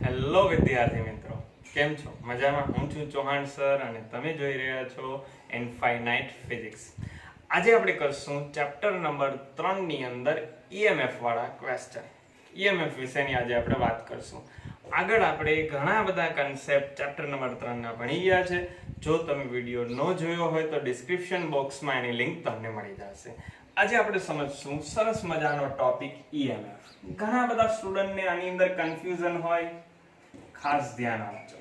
Hello વિદ્યાર્થી મિત્રો, કેમ છો? મજામાં? હું છું ચૌહાણ સર અને તમે જોઈ રહ્યા છો ઇનફાઇનાઇટ ફિઝિક્સ. આજે આપણે કરશું ચેપ્ટર નંબર 3 ની અંદર EMF વાળા ક્વેશ્ચન. EMF વિશેની આજે આપણે વાત કરશું. આગળ આપણે ઘણા બધા કન્સેપ્ટ ચેપ્ટર નંબર 3 ના ભણી ગયા છે. જો તમે વિડીયો ન જોયો હોય તો ડિસ્ક્રિપ્શન બોક્સમાં એની લિંક તમને મળી જશે. આજે આપણે સમજશું સરસ મજાનો ટોપિક EMF. ઘણા બધા સ્ટુડન્ટને આની અંદર કન્ફ્યુઝન હોય, ખાસ ધ્યાન આપજો.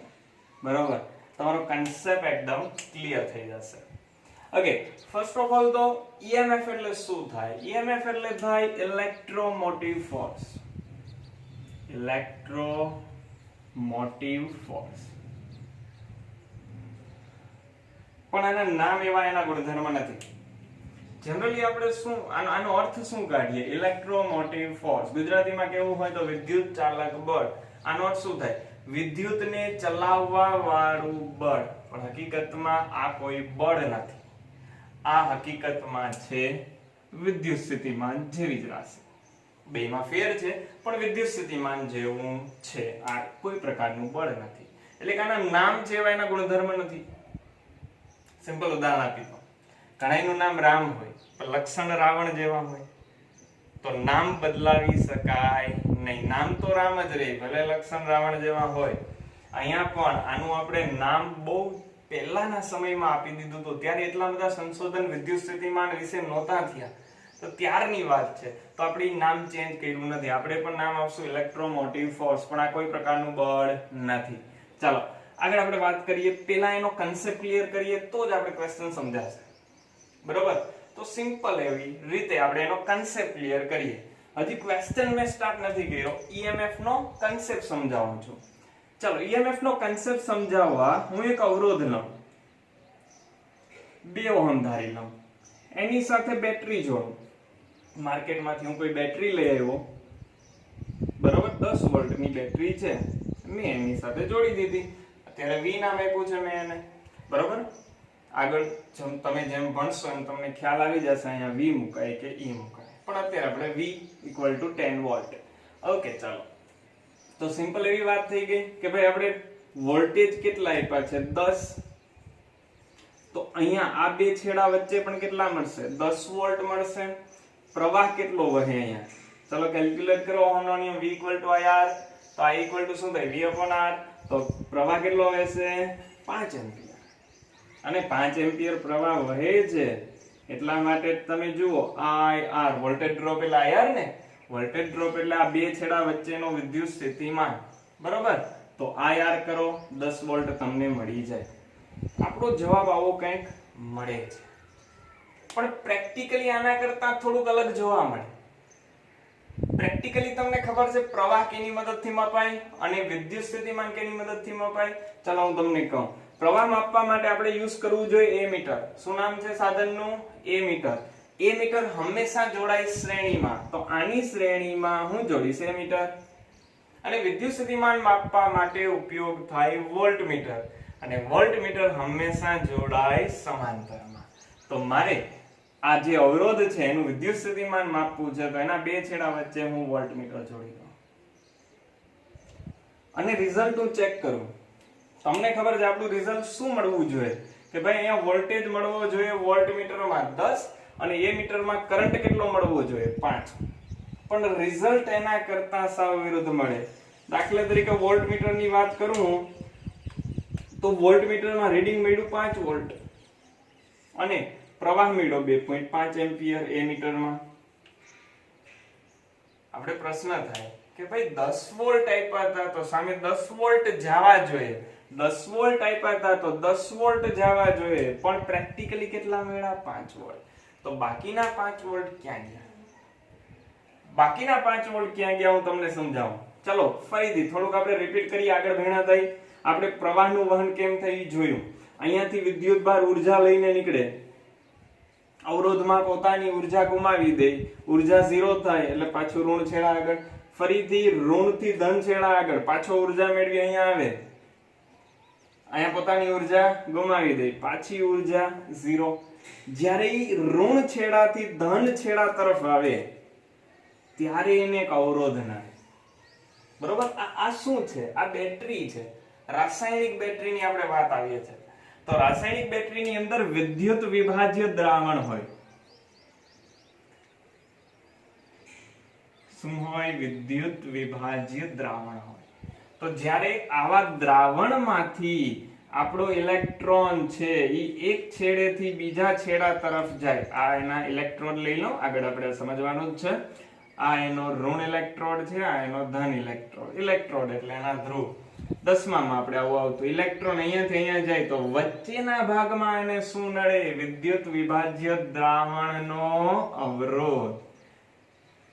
બરોબર, તમારો કન્સેપ્ટ એકદમ ક્લિયર થઈ જશે. ઓકે, ફર્સ્ટ ઓફ ઓલ તો EMF એટલે શું થાય? EMF એટલે થાય ઇલેક્ટ્રોમોટિવ ફોર્સ. Electromotive force. પણ આના નામ એવા, એના ગુણધર્મ નથી. જનરલી આપણે શું આનો અર્થ શું કાઢીએ? Electromotive force. ગુજરાતીમાં કેવું હોય તો વિદ્યુત ચાલક બળ. આનો અર્થ શું થાય? વિદ્યુતને ચલાવવા વાળું બળ. પણ હકીકતમાં આ કોઈ બળ નથી. આ હકીકતમાં છે વિદ્યુત સ્થિતિમાન જેવી જ રાશિ. બેમાં ફેર છે પણ વિદ્યુત સ્થિતિમાન જેવું છે. આ કોઈ પ્રકારનું બળ નથી. એટલે કે આના નામ છે એવા એના ગુણધર્મ નથી. સિમ્પલ ઉદાહરણ આપી દો. ઘણાયનું નામ રામ હોય પણ લક્ષણ રાવણ જેવા હોય તો નામ બદલાવી શકાય નહીં. નામ તો રામ જ રહે, ભલે લક્ષણ રાવણ જેવા હોય. અહીંયા પણ આનું આપણે નામ બહુ પહેલાના સમયમાં આપી દીધું હતું. ત્યારે એટલા બધા સંશોધન વિદ્યુત સ્થિતિમાન વિશે નહોતા થયા, તો ત્યારની વાત છે. તો આપણે નામ ચેન્જ કર્યું નથી. આપણે પણ નામ આપશું ઇલેક્ટ્રોમોટિવ ફોર્સ, પણ આ કોઈ પ્રકારનું બળ નથી. ચાલો આગળ આપણે વાત કરીએ. પહેલા એનો કન્સેપ્ટ ક્લિયર કરીએ તો જ આપણે ક્વેશ્ચન સમજાશે. બરોબર, તો સિમ્પલ એવી રીતે આપણે એનો કન્સેપ્ટ ક્લિયર કરીએ. હજી ક્વેશ્ચન મેં સ્ટાર્ટ નથી કર્યો, EMF નો કન્સેપ્ટ સમજાવું છું. ચલો, EMF નો કન્સેપ્ટ સમજાવવા હું એક અવરોધ લઉં, 2 ઓહમ ધારી લઉં, એની સાથે બેટરી જોડું. માર્કેટમાંથી હું કોઈ બેટરી લઈ આવ્યો, બરોબર, 10 વોલ્ટની બેટરી છે, મેં એની સાથે જોડી દીધી. અત્યારે V નામ આપ્યું છે મેં એને. બરોબર, આગળ તમે જેમ ભણશો એમ તમને ખ્યાલ આવી જશે અહીંયા V મુકાય કે E મુકાય. પણ અત્યારે આપણે V = 10 વોલ્ટ. ઓકે, ચાલો. તો સિમ્પલ એવી વાત થઈ ગઈ કે ભાઈ આપણે વોલ્ટેજ કેટલા આપ્યા છે? 10. તો અહીંયા આ બે છેડા વચ્ચે પણ કેટલા મળશે? 10 વોલ્ટ મળશે. પ્રવાહ કેટલો વહે અહીંયા? ચલો કેલ્ક્યુલેટ કરો. ઓહમનો નિયમ V = IR. તો I = શું થાય? V/R. તો પ્રવાહ કેટલો વહેશે? 5 એમ્પિયર. અને 5 એમ્પિયર પ્રવાહ વહે છે એટલા માટે તમે જુઓ IR, વોલ્ટેજ ડ્રોપ એટલે IR ને. વોલ્ટેજ ડ્રોપ એટલે આ બે છેડા વચ્ચેનો વિદ્યુત સ્થિતિમાન. બરોબર, તો IR કરો, 10 વોલ્ટ તમને મળી જાય. આપણો જવાબ આવો કંઈક મળે છે. પણ પ્રેક્ટિકલી આના કરતા થોડુંક અલગ જોવા મળે. પ્રેક્ટિકલી તમને ખબર છે પ્રવાહ કેની મદદથી મપાય અને વિદ્યુત સ્થિતિમાન કેની મદદથી મપાય? ચલો હું તમને કહું. પ્રવાહ માપવા માટે આપણે યુઝ કરવું જોઈએ એમીટર. શું નામ છે સાધનનું? એમીટર. એમીટર હંમેશા જોડાય શ્રેણીમાં. તો આની શ્રેણીમાં હું જોડીશ એમીટર. અને વિદ્યુત સ્થિતિમાન માપવા માટે ઉપયોગ થાય વોલ્ટમીટર. અને વોલ્ટમીટર હંમેશા જોડાય સમાંતરમાં. તો મારે આ જે અવરોધ છે એનું વિદ્યુત સ્થિતિમાન માપવું છે, તો એના બે છેડા વચ્ચે હું વોલ્ટમીટર જોડી દઉં અને રિઝલ્ટ હું ચેક કરું. તમને ખબર છે આપણું રિઝલ્ટ શું મળવું જોઈએ? કે ભાઈ અહીંયા વોલ્ટેજ મળવો જોઈએ વોલ્ટમીટરમાં 10 અને એ મીટરમાં કરંટ કેટલો મળવો જોઈએ? 5. પણ રિઝલ્ટ એના કરતા સાવ વિરુદ્ધ મળે. દાખલા તરીકે વોલ્ટમીટરની વાત કરું તો વોલ્ટમીટરમાં રીડિંગ મળ્યું 5 વોલ્ટ અને પ્રવાહ મળ્યો 2.5 એમ્પિયર એ મીટરમાં. આપણે પ્રશ્ન થાય કે ભાઈ 10 વોલ્ટ આપ્યા હતા તો સામે 10 વોલ્ટ જવા જોઈએ. 10 વોલ્ટ આપ્યા હતા તો 10 વોલ્ટ જવા જોઈએ, પણ પ્રેક્ટિકલી કેટલા મળ્યા? 5 વોલ્ટ. તો બાકીના 5 વોલ્ટ ક્યાં ગયા? બાકીના 5 વોલ્ટ ક્યાં ગયા હું તમને સમજાવું. ચલો ફરીથી થોડુંક આપણે રિપીટ કરીએ. આગળ ભણ્યા થઈ આપણે પ્રવાહનું વહન કેમ થાય જોયું. અહીંયાથી વિદ્યુતભાર ઉર્જા લઈને નીકળે, અવરોધમાં પોતાની ઉર્જા ગુમાવી દે, ઉર્જા 0 થાય એટલે પાછું ઋણ છેડા આગળ, ફરીથી ઋણથી ધન છેડા આગળ, પાછો ઉર્જા મેળવી અહીંયા આવે, અહીંયા પોતાની ઉર્જા ગુમાવી દે, પાછી ઉર્જા 0. જ્યારે ઋણ છેડાથી ધન છેડા તરફ આવે ત્યારે એને એક અવરોધ ના બરોબર. આ શું છે? આ બેટરી છે. રાસાયણિક બેટરીની આપણે વાત આવીએ છીએ. તો રાસાયણિક બેટરીની અંદર વિદ્યુત વિભાજ્ય દ્રાવણ હોય. શું હોય? વિદ્યુત વિભાજ્ય દ્રાવણ હોય. તો જ્યારે આવા દ્રાવણમાંથી આપણો ઇલેક્ટ્રોન છે એ એક છેડેથી બીજા છેડા તરફ જાય. આ એના ઇલેક્ટ્રોડ લઈ લો, આગળ આપણે સમજવાનું જ છે. આ એનો ઋણ ઇલેક્ટ્રોડ છે, આ એનો ધન ઇલેક્ટ્રોડ. ઇલેક્ટ્રોડ એટલે એના ધ્રુવ. 10માં આપણે આવું આવતું. ઇલેક્ટ્રોન અહીંયાથી અહીંયા જાય તો વચ્ચેના ભાગમાં એને શું નડે? વિદ્યુત વિભાજ્ય દ્રાવણનો અવરોધ.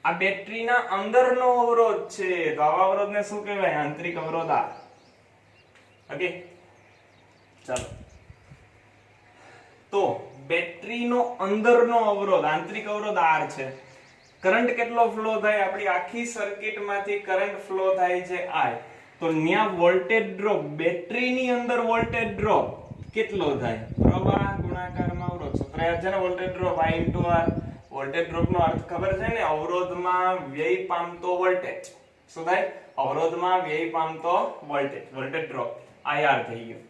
આ બેટરીના અંદરનો અવરોધ છે, તો આવા અવરોધને શું કહેવાય? આંતરિક અવરોધ. ઓકે, ચાલો. તો બેટરીનો અંદરનો અવરોધ, આંતરિક અવરોધ R છે. કરંટ કેટલો ફ્લો થાય? આપણી આખી સર્કિટમાંથી કરંટ ફ્લો થાય છે I. તો ન્યા વોલ્ટેજ ડ્રોપ, બેટરીની અંદર વોલ્ટેજ ડ્રોપ કેટલો થાય? પ્રવાહ ગુણાકારમાં અવરોધ. સૂત્ર યાદ છે ને? Voltage drop I * R. Voltage ડ્રોપનો અર્થ ખબર છે ને? અવરોધમાં વ્યય પામતો વોલ્ટેજ. શું થાય? અવરોધમાં વ્યય પામતો વોલ્ટેજ. વોલ્ટેજ ડ્રોપ IR થઈ ગયો.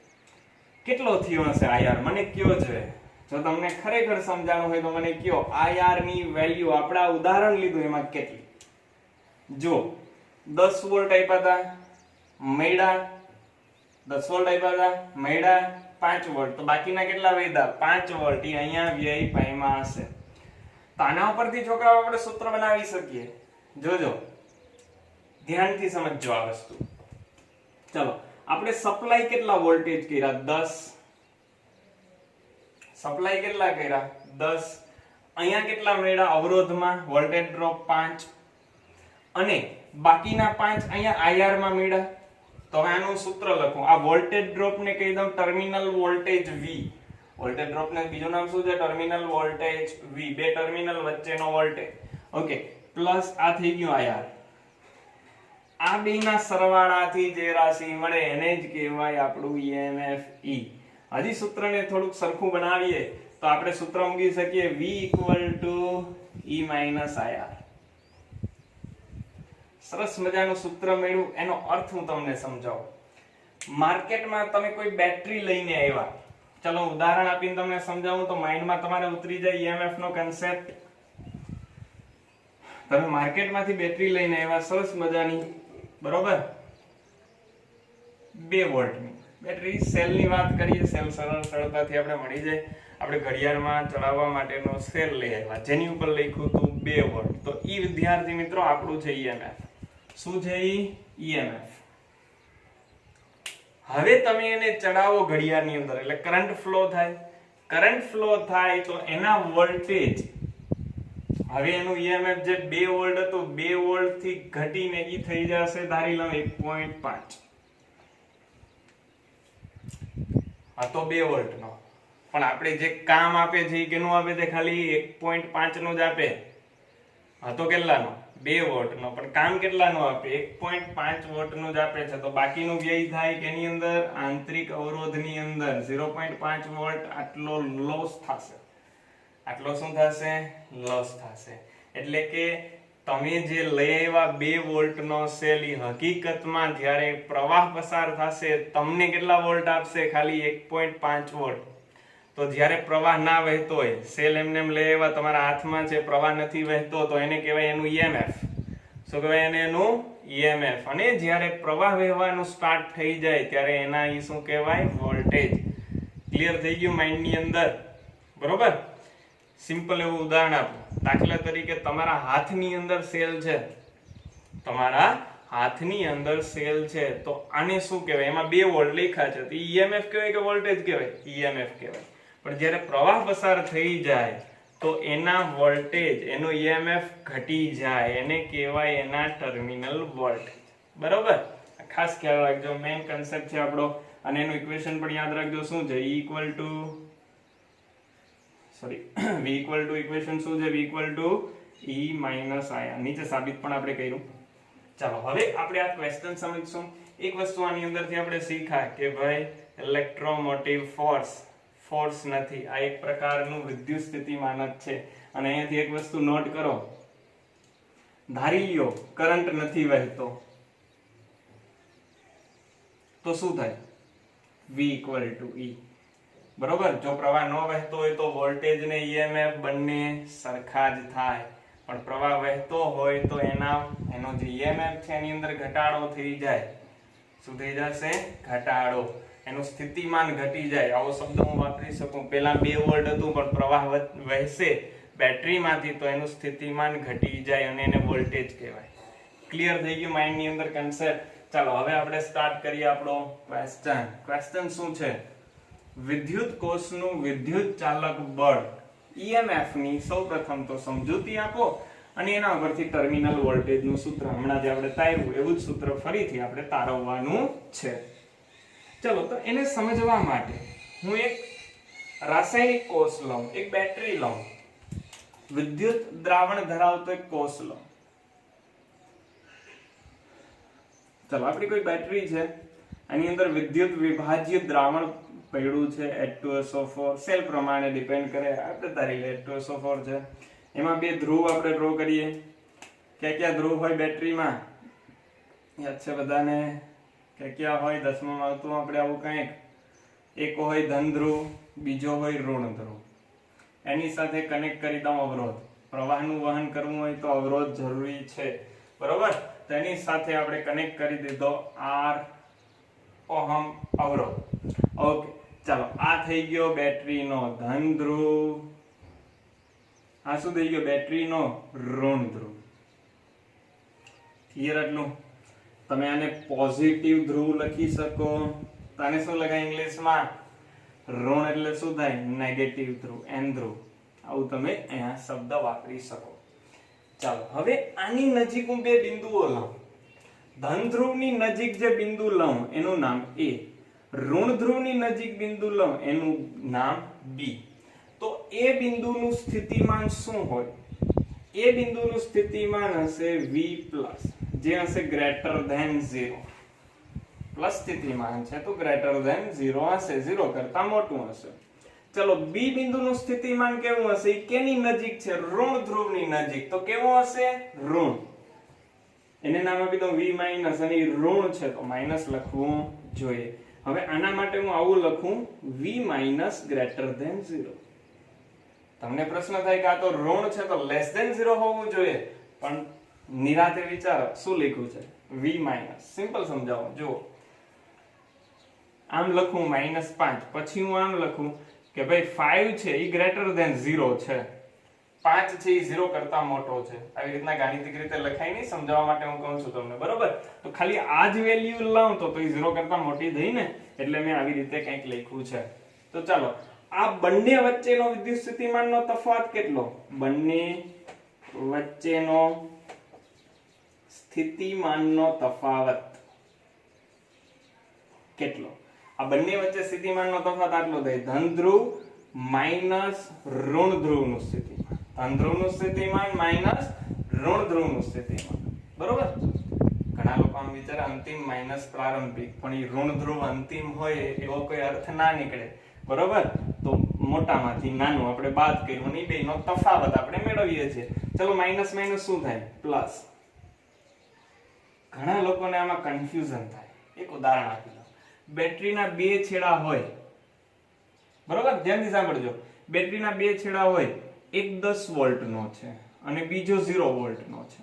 કેટલો થયો હશે IR? મને કયો છે. જો તમને ખરેખર સમજાણું હોય તો મને કયો. IR ની વેલ્યુ આપણા ઉદાહરણ લીધું એમાં કેટલી? જો 10 વોલ્ટ આપ્યા હતા, મળ્યા 10 વોલ્ટ આપ્યા હતા, મળ્યા 5 વોલ્ટ. તો બાકીના કેટલા વધ્યા? 5 વોલ્ટ. એ અહીંયા વ્યય પામ્યા હશે. તો આના ઉપરથી છોકરાઓ આપણે સૂત્ર બનાવી શકીએ. જોજો, ધ્યાનથી સમજજો આ વસ્તુ. ચલો, આપણે સપ્લાય કેટલા વોલ્ટેજ કર્યા? 10. સપ્લાય કેટલા કર્યા? 10. અહીંયા કેટલા મળ્યા? અવરોધમાં વોલ્ટેજ ડ્રોપ 5 અને બાકીના 5 અહીંયા IR માં મળ્યા. તો હવે આનું સૂત્ર લખું. આ વોલ્ટેજ ડ્રોપ ને કહી દઉં terminal voltage V. Voltage drop ને બીજું નામ શું છે? Terminal voltage V. બે ટર્મિનલ વચ્ચેનો વોલ્ટેજ. ઓકે, પ્લસ આ થઈ ગયું IR. આ બેના સરવાળાથી જે રાશિ મળે એને જ કહેવાય આપણું EMF E. હજી સૂત્રને થોડુંક સરખું બનાવીએ તો આપણે સૂત્ર મૂકી શકીએ V = E - IR. સરસ મજાનું સૂત્ર મળ્યું. એનો અર્થ હું તમને સમજાવું. માર્કેટમાં તમે કોઈ બેટરી લઈને આવ્યા, ચલો ઉદાહરણ આપીને તમને સમજાવું તો માઇન્ડમાં તમારે ઉતરી જાય EMF નો કન્સેપ્ટ. તમે માર્કેટમાંથી બેટરી લઈને આવ્યા સરસ મજાની, બરોબર? 2 વોલ્ટની બેટરી. સેલની વાત કરીએ, સેલ સરળતાથી આપણે મળી જાય. આપણે ઘડિયાળમાં ચડાવવા માટેનો સેલ લઈ આવ્યા, જેની ઉપર લખ્યું હતું 2 વોલ્ટ. તો ઈ વિદ્યાર્થી મિત્રો આપણું છે EMF. શું છે EMF? હવે તમે એને ચડાવો ઘડિયાળની અંદર એટલે કરંટ ફ્લો થાય. કરંટ ફ્લો થાય તો એના વોલ્ટેજ, હવે એનું EMF જે 2 વોલ્ટ હતું 2 વોલ્ટ થી ઘટીને ઈ થઈ જશે ધારી લો 1.5. આ તો 2 વોલ્ટ નો, પણ આપણે જે કામ આપે છે એ કેનું આપે છે? ખાલી 1.5 નું જ આપે. આ તો કેટલાનો? 2 વોલ્ટ નો, પણ કામ કેટલાનું આપે? 1.5 વોલ્ટ નું જ આપે છે. તો બાકીનું વ્યય થાય કેની અંદર? આંતરિક અવરોધની અંદર. 0.5 વોલ્ટ આટલો લોસ થશે. આટલો શું થશે? લોસ થશે. એટલે કે તમે જે લઈ આવ્યા 2 વોલ્ટ નો સેલ, એ હકીકતમાં જ્યારે પ્રવાહ પસાર થશે તમને કેટલા વોલ્ટ આપશે? ખાલી 1.5 વોલ્ટ. તો જ્યારે પ્રવાહ ના વહેતો હોય, સેલ એમને એમ લઈ આવ્યા, તમારા હાથમાં છે, પ્રવાહ નથી વહેતો, તો એને કહેવાય એનું EMF. શું કહેવાય એને? એનું EMF. અને જ્યારે પ્રવાહ વહેવાનું સ્ટાર્ટ થઈ જાય ત્યારે એના ઈ શું કહેવાય? વોલ્ટેજ. ક્લિયર થઈ ગયું માઇન્ડ ની અંદર? બરોબર. સિમ્પલ એવું ઉદાહરણ આપો. દાખલા તરીકે તમારા હાથની અંદર સેલ છે, તમારા હાથની અંદર સેલ છે, તો આને શું કહેવાય? એમાં 2 વોલ્ટ લખ્યા છે, તો EMF કહેવાય કે વોલ્ટેજ કહેવાય? EMF કહેવાય. પણ જ્યારે પ્રવાહ પસાર થઈ જાય તો એના વોલ્ટેજ, એનો EMF ઘટી જાય, એને કહેવાય એના ટર્મિનલ વોલ્ટેજ. બરોબર? ખાસ ખ્યાલ રાખજો, મેઇન કન્સેપ્ટ છે આપણો. અને એનું ઇક્વેશન પણ યાદ રાખજો. શું છે? ઇક્વેશન શું છે? V = E - IR. નીચે સાબિત પણ આપણે કર્યું. ચાલો હવે આપણે આ ક્વેશ્ચન સમજીશું. એક વસ્તુ આની અંદરથી આપણે શીખ્યા કે ભાઈ ઇલેક્ટ્રોમોટિવ ફોર્સ નથી, આ એક પ્રકારનું વિદ્યુત સ્થિતિમાનક છે. અને અહીંયાથી એક વસ્તુ નોટ કરો. ધારી લ્યો કરંટ નથી વહેતો, તો શું થાય? V equal to E. બરોબર. જો પ્રવાહ ન વહેતો હોય તો વોલ્ટેજ ને EMF બંને સરખા જ થાય, પણ પ્રવાહ વહેતો હોય તો એનો જે EMF છે એની અંદર ઘટાડો થઈ જાય. શું થઈ જશે? ઘટાડો. એનું સ્થિતિમાન ઘટી જાય. આવો શબ્દ હું વાપરી શકું. પહેલા 2 વોલ્ટ હતું પણ પ્રવાહ વહેશે બેટરીમાંથી તો એનું સ્થિતિમાન ઘટી જાય અને એને વોલ્ટેજ કહેવાય. ક્લિયર થઈ ગયું માઇન્ડ ની અંદર કન્સેપ્ટ? ચાલો હવે આપણે સ્ટાર્ટ કરીએ આપણો ક્વેશ્ચન. ક્વેશ્ચન શું છે? વિદ્યુત કોષનું વિદ્યુત ચાલક બળ EMF ની સૌપ્રથમ તો સમજૂતી આપો અને એના ઉપરથી ટર્મિનલ વોલ્ટેજ નું સૂત્ર હમણાં જે આપણે તાર્યું એવું જ સૂત્ર ફરીથી આપણે તારવવાનું છે. ચલો તો એને સમજવા માટે હું એક રાસાયણિક કોષ લઉં, એક બેટરી લઉં, વિદ્યુત દ્રાવણ ધરાવતો એક કોષ લઉં. ચલો આપણી કોઈ બેટરી છે, આની અંદર વિદ્યુત વિભાજ્ય દ્રાવણ પડ્યું છે H2SO4. સેલ પ્રમાણે ડિપેન્ડ કરે, આપણે ધારી લે H2SO4 છે. એમાં 2 ધ્રુવ આપણે ડ્રો કરીએ. ક્યાં ધ્રુવ હોય બેટરીમાં? યાદ છે બધાને? ક્યાં હોય? 10માં આવતું આપણે આવું કંઈક. એક હોય ધન ધ્રુવ, બીજો હોય ઋણ ધ્રુવ. એની સાથે કનેક્ટ કરી દઉં અવરોધ. પ્રવાહનું વહન કરવું હોય તો અવરોધ જરૂરી છે. બરોબર. તો એની સાથે આપણે કનેક્ટ કરી દીધો R ઓહમ અવરોધ. ઓકે, ચાલો આ થઈ ગયો બેટરીનો ધન ધ્રુવ. આ શું થઈ ગયો? બેટરીનો ઋણ ધ્રુવ. ક્લિયર આટલું? તમે આને પોઝિટિવ ધ્રુવ લખી શકો. તો આને શું લખાય ઇંગ્લિશમાં? ઋણ એટલે શું થાય? નેગેટિવ ધ્રુવ, N ધ્રુવ. આવું તમે અહીંયા શબ્દ વાપરી શકો. ચાલો હવે આની નજીક હું 2 બિંદુઓ લઉં. ધન ધ્રુવની નજીક જે બિંદુ લઉં એનું નામ A, ઋણ ધ્રુવની નજીક બિંદુ લઉં એનું નામ B. તો એ બિંદુનું સ્થિતિમાન શું હોય? એ બિંદુનું સ્થિતિમાન હશે V+, જે હશે ગ્રેટર ધેન 0. પ્લસ સ્થિતિમાન છે તો ગ્રેટર ધેન 0 હશે, 0 કરતા મોટું હશે. ચલો B બિંદુનું સ્થિતિમાન કેવું હશે? કેની નજીક છે? ઋણ ધ્રુવની નજીક. તો કેવું હશે? ઋણ. એને નામ આપી દઉં V- અને ઋણ છે તો માઈનસ લખવું જોઈએ. હવે આના માટે હું આવું લખું V- ગ્રેટર ધેન 0. તમને પ્રશ્ન થાય કે આ તો ઋણ છે તો લેસ ધેન 0 હોવું જોઈએ, પણ નિરાતે વિચારો શું લખ્યું છે? V-. સિમ્પલ સમજાવો. જુઓ, આમ લખું -5, પછી હું આમ લખું કે ભાઈ 5 છે એ ગ્રેટર ધેન 0 છે, 5 છે એ 0 કરતા મોટો છે. આવી રીતના ગાણિતિક રીતે લખાય નહીં, સમજાવવા માટે હું કહું છું તમને. બરોબર? તો ખાલી આ જ વેલ્યુ લાવું તો એ 0 કરતા મોટી થઈ ને, એટલે મેં આવી રીતે કંઈક લખ્યું છે. તો ચાલો આ બંને વચ્ચેનો વિદ્યુત સ્થિતિમાનનો તફાવત કેટલો? બંને વચ્ચેનો સ્થિતિમાનનો તફાવત કેટલો? આ બંને વચ્ચે સ્થિતિમાનનો તફાવત આટલો થાય. ધન ધ્રુવ માઈનસ ઋણ ધ્રુવનું સ્થિતિમાન. ધન ધ્રુવનું સ્થિતિમાન માઈનસ ઋણ ધ્રુવનું સ્થિતિમાન. બરોબર? ઘણા લોકો આમ વિચારે અંતિમ માઈનસ પ્રારંભિક, પણ એ ઋણ ધ્રુવ અંતિમ હોય એવો કોઈ અર્થ ના નીકળે. બરોબર? તો મોટામાંથી નાનું આપણે બાદ કર્યું અને બેનો તફાવત આપણે મેળવીએ છીએ. ચલો માઈનસ માઈનસ શું થાય? પ્લસ. ઘણા લોકોને આમાં કન્ફ્યુઝન થાય. એક ઉદાહરણ આપી દઉં. બેટરીના 2 છેડા હોય. બરોબર? ધ્યાનથી સાંભળજો. બેટરીના 2 છેડા હોય. એક 10 વોલ્ટનો છે અને બીજો 0 વોલ્ટનો છે.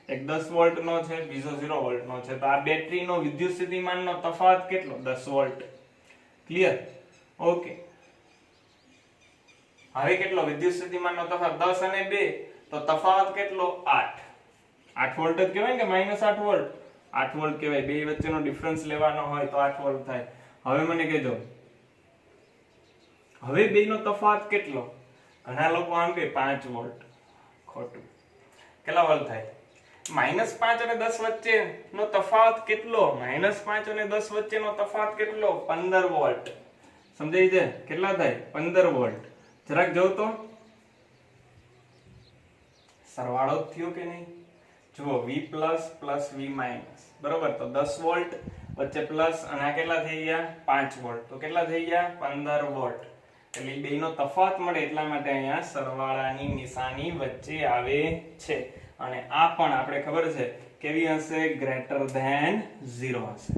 એક 10 વોલ્ટનો છે, બીજો 0 વોલ્ટનો છે. તો આ બેટરીનો વિદ્યુત સ્થિતિમાનનો તફાવત કેટલો? 10 વોલ્ટ. ક્લિયર? ઓકે. હવે કેટલો વિદ્યુત સ્થિતિમાનનો તફાવત? 10 અને 2 તો તફાવત કેટલો? 8. 8 વોલ્ટ જ કહેવાય કે -8 વોલ્ટ? 8 વોલ્ટ કહેવાય. બે વચ્ચેનો ડિફરન્સ લેવાનો હોય તો 8 વોલ્ટ થાય. હવે મને કહેજો, હવે બેનો તફાવત કેટલો? ઘણા લોકો આમ કે 5 વોલ્ટ. ખોટું. કેટલા વોલ્ટ થાય? -5 અને 10 વચ્ચેનો તફાવત કેટલો? -5 અને 10 વચ્ચેનો તફાવત કેટલો? 15 વોલ્ટ. સમજાય છે? કેટલા થાય? 15 વોલ્ટ. જરાક જોઉં તો સરવાળો થયો કે નહીં? જુઓ, V+ + V-. બરોબર? તો 10 વોલ્ટ વચ્ચે પ્લસ અને આ કેટલા થઈ ગયા? 5 વોલ્ટ. તો કેટલા થઈ ગયા? 15 વોલ્ટ. એટલે બેનો તફાવત મળે એટલા માટે અહીંયા સરવાળાની નિશાની વચ્ચે આવે છે. અને આ પણ આપણે ખબર છે કેવી હશે? ગ્રેટર ધેન 0 હશે.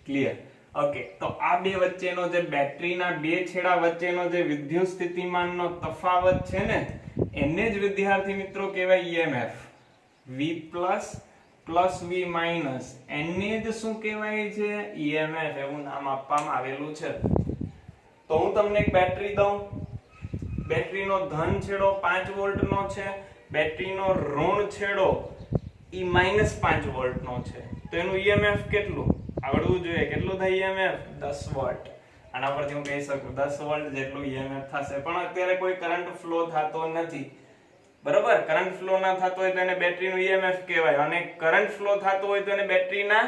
ક્લિયર. ઓકે, તો આ બે વચ્ચેનો જે બેટરીના બે છેડા વચ્ચેનો જે વિદ્યુત સ્થિતિમાનનો તફાવત છે ને એને જ વિદ્યાર્થી મિત્રો કહેવાય EMF. V plus V minus એને જ શું કહેવાય છે? EMF એવું નામ આપવામાં આવેલું છે. તો હું તમને એક બેટરી દઉં, બેટરીનો ધન છેડો 5 વોલ્ટનો છે, બેટરીનો ઋણ છેડો ઈ -5 વોલ્ટનો છે, તો એનું EMF કેટલું આવડવું જોઈએ? કેટલું થાય EMF? 10 વોલ્ટ. આના પરથી હું કહી શકું 10 વોલ્ટ જેટલું EMF થશે. પણ અત્યારે કોઈ કરંટ ફ્લો થતો નથી, બરોબર? કરંટ ફ્લો ના થતો હોય તો એને બેટરીનું EMF કહેવાય, અને કરંટ ફ્લો થતો હોય તો એને બેટરીના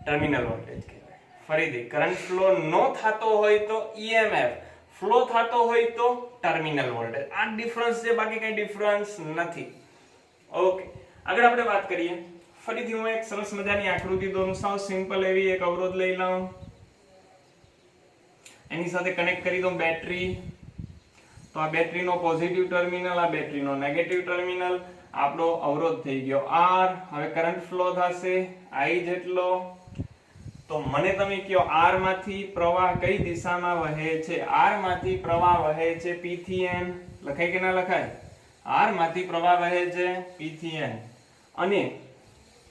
ટર્મિનલ વોલ્ટેજ કહેવાય. ફરીથી, કરંટ ફ્લો ન થતો હોય તો EMF, ફ્લો થતો હોય તો ટર્મિનલ વોલ્ટેજ. આ ડિફરન્સ છે, બાકી કઈ ડિફરન્સ નથી. ઓકે, આગળ આપણે વાત કરીએ. ફરીથી હું એક સરસ મજાની આકૃતિ દોરું. સાવ સિમ્પલ એવી એક અવરોધ લઈ લઉં, એની સાથે કનેક્ટ કરી દઉં બેટરી. તો આ બેટરીનો પોઝિટિવ ટર્મિનલ, આ બેટરીનો નેગેટિવ ટર્મિનલ. આપણો અવરોધ થઈ ગયો R. હવે કરંટ ફ્લો થશે I જેટલો. તો મને તમે કહો R માંથી પ્રવાહ કઈ દિશામાં વહે છે? R માંથી પ્રવાહ વહે છે P થી N. લખાય કે ના લખાય? R માંથી પ્રવાહ વહે છે P થી N. અને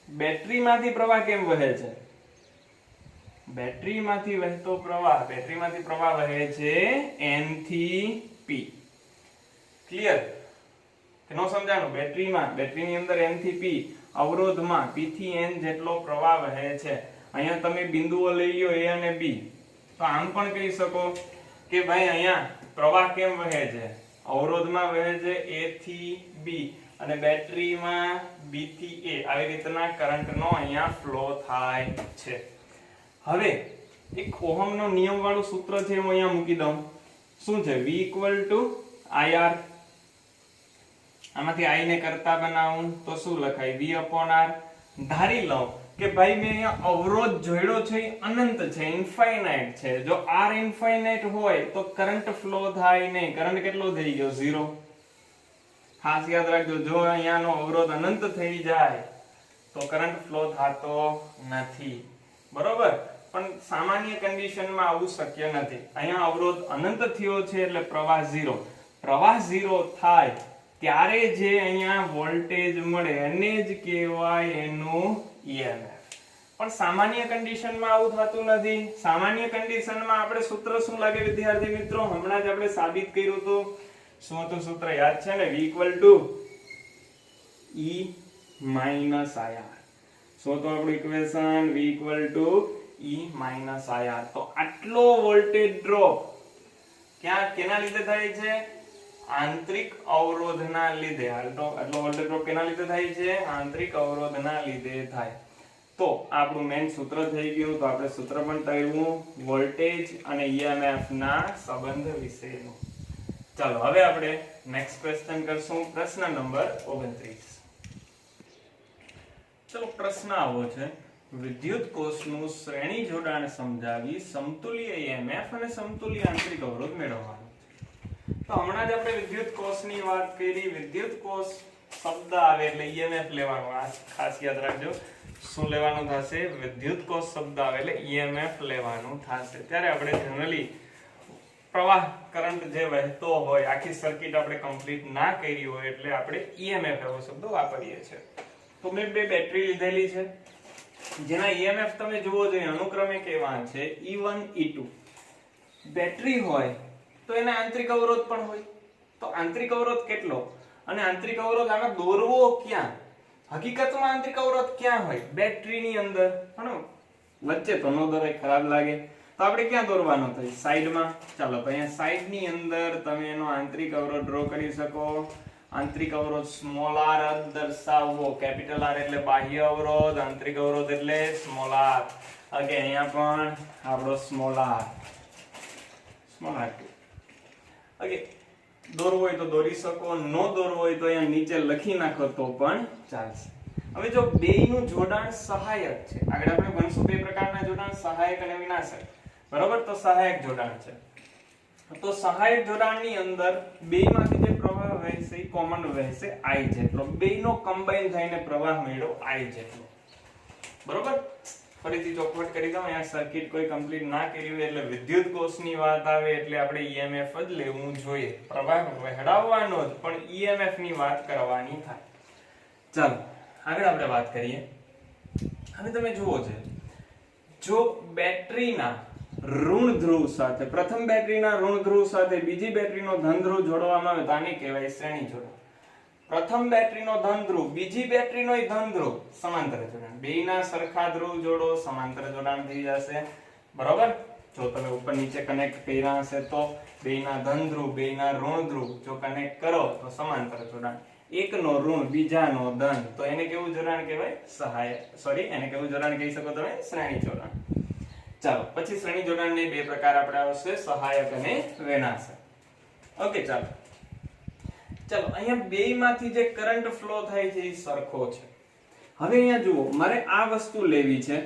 બેટરીમાંથી પ્રવાહ કેમ વહે છે? બેટરીમાંથી વહેતો પ્રવાહ, બેટરીમાંથી પ્રવાહ વહે છે N થી P. ક્લિયર? કે નો સમજાણું? બેટરીની અંદર N થી P, અવરોધમાં P થી N જેટલો પ્રવાહ વહે છે. અહીંયા તમે બિંદુઓ લઈ લ્યો A અને B. તો આમ પણ કહી શકો કે ભાઈ અહીંયા પ્રવાહ કેમ વહે છે? અવરોધમાં વહે છે A થી B અને બેટરીમાં B થી A. આવી રીતના કરંટનો અહીંયા ફ્લો થાય છે. હવે એક ઓહમનો નિયમ વાળું સૂત્ર છે, હું અહીંયા મૂકી દઉં. શું છે? V IR. આમાંથી I ને કરતા બનાવું તો શું લખાય? V/R. ધારી લઉં કે ભાઈ મેં અહીંયા અવરોધ જોડ્યો છે એ અનંત છે, ઇન્ફાઇનાઇટ છે. જો R ઇન્ફાઇનાઇટ હોય તો કરંટ ફ્લો થાય નહીં. કરંટ કેટલો થઈ ગયો? 0. ખાસ યાદ રાખજો, જો અહીંયાનો અવરોધ અનંત થઈ જાય તો કરંટ ફ્લો થતો નથી, બરોબર? પણ સામાન્ય કન્ડિશનમાં આવું શક્ય નથી. અહીંયા અવરોધ અનંત થયો છે એટલે પ્રવાહ 0. પ્રવાહ 0 થાય ત્યારે જે અહીંયા વોલ્ટેજ મળે એને જ કહેવાય એનું EMF. પણ સામાન્ય કન્ડિશનમાં આવું થતું નથી. સામાન્ય કન્ડિશનમાં આપણે સૂત્ર શું લાગે વિદ્યાર્થી મિત્રો? હમણાં જ આપણે સાબિત કર્યું હતું. શું હતું સૂત્ર? યાદ છે ને? V = E - IR. શું તો આપણું ઇક્વેશન? V = E - IR. તો આટલો વોલ્ટેજ ડ્રોપ કેના લીધે થાય છે? આંતરિક અવરોધના લીધે. આટલો વોલ્ટેજ ડ્રોપ કેના લીધે થાય છે? આંતરિક અવરોધના લીધે થાય. તો આપણું મેઈન સૂત્ર થઈ ગયું. તો આપણે સૂત્ર પણ તાર્યું વોલ્ટેજ અને EMF ના સંબંધ વિશેનું. ચાલો હવે આપણે નેક્સ્ટ ક્વેશ્ચન કરશું. પ્રશ્ન નંબર 29. ચલો, પ્રશ્ન આવો છે, વિદ્યુત કોષનું શ્રેણી જોડાણ સમજાવી સમતુલ્ય EMF અને સમતુલ્ય આંતરિક અવરોધ મેળવવાનો. તો હમણાં જ આપણે વિદ્યુત કોષની વાત કરી. વિદ્યુત કોષ શબ્દ આવે એટલે EMF લેવાનું. આ ખાસ યાદ રાખજો. શું લેવાનું થશે? વિદ્યુત કોષ શબ્દ આવે એટલે EMF લેવાનું થશે. ત્યારે આપણે જનરલી પ્રવાહ કરંટ જે વહેતો હોય, આખી સર્કિટ આપણે કમ્પ્લીટ ના કરી હોય એટલે આપણે EMF એવો શબ્દ વાપરીએ છીએ. તો મેં બે બેટરી લીધેલી છે જેના EMF તમે જુઓ છો અનુક્રમે કેવા છે? E1 E2. બેટરી હોય તો એના આંતરિક અવરોધ પણ હોય. તો આંતરિક અવરોધ કેટલો અને આંતરિક અવરોધ આમાં દોરવો ક્યાં? હકીકતમાં આંતરિક અવરોધ ક્યાં હોય? બેટરીની અંદર. પણ વચ્ચે તો ન દોરાય, ખરાબ લાગે. તો આપણે ક્યાં દોરવાનો થાય? સાઈડમાં. ચાલો, તો અહીંયા સાઈડની અંદર તમે એનો આંતરિક અવરોધ ડ્રો કરી શકો. આંતરિક અવરોધ સ્મોલ r દર્શાવવો. કેપિટલ R એટલે બાહ્ય અવરોધ, આંતરિક અવરોધ એટલે સ્મોલ r. ઓકે, અહીંયા પણ આપણો સ્મોલ r. ઓકે, દોરવો હોય તો દોરી શકો, નો દોરવો હોય તો અહીંયા નીચે લખી નાખો તો પણ ચાલશે. હવે જો બેયનું જોડાણ સહાયક છે, આગળ આપણે ભણશું બે પ્રકારના જોડાણ, સહાયક અને વિનાશક, બરોબર? તો સહાયક જોડાણ છે. તો સહાયક જોડાણની અંદર બેયમાંથી જે પ્રવાહ વહેશે એ કોમન વહેશે I જેટલો. બેયનો કમ્બાઈન થઈને પ્રવાહ મેળવો I જેટલો, બરોબર? ફરીથી ચોખવટ કરી દઉં, અહીંયા સર્કિટ કોઈ કમ્પ્લીટ ના કરી હોય એટલે વિદ્યુત કોષની વાત આવે એટલે આપણે ઈએમએફ જ લેવું જોઈએ. પ્રવાહ વહેડાવવાનો જ, પણ ઈએમએફ ની વાત કરવાની થાય. ચાલો આગળ આપણે વાત કરીએ. હવે તમે જુઓ છે, જો બેટરીના ઋણ ધ્રુવ સાથે, પ્રથમ બેટરીના ઋણ ધ્રુવ સાથે બીજી બેટરીનો ધન ધ્રુવ જોડવામાં આવે તો આને કહેવાય શ્રેણી જોડાણ. પ્રથમ બેટરીનો ધન ધ્રુવ, બીજી બેટરીનો ધન ધ્રુવ, સમાંતર જોડાણ. બેયના સરખા ધ્રુવ જોડો, સમાંતર જોડાણ થઈ જશે. બરોબર? જો તમે ઉપર નીચે કનેક્ટ કર્યા હશે તો બેયના ધન ધ્રુવ, બેયના ઋણ ધ્રુવ જો કનેક્ટ કરો તો સમાંતર જોડાણ. એકનો ઋણ બીજાનો ધન, તો એને કેવું જોડાણ કહેવાય? સહાયક. સોરી, એને કેવું જોડાણ કહી શકો તમે? શ્રેણી જોડાણ. ચાલો પછી શ્રેણી જોડાણને બે પ્રકાર આપણે આવશે, સહાયક અને વિનાશક. ઓકે, ચાલો અહીંયા બેયમાંથી જે કરંટ ફ્લો થાય છે એ સરખો છે. હવે અહીંયા જુઓ, મારે આ વસ્તુ લેવી છે,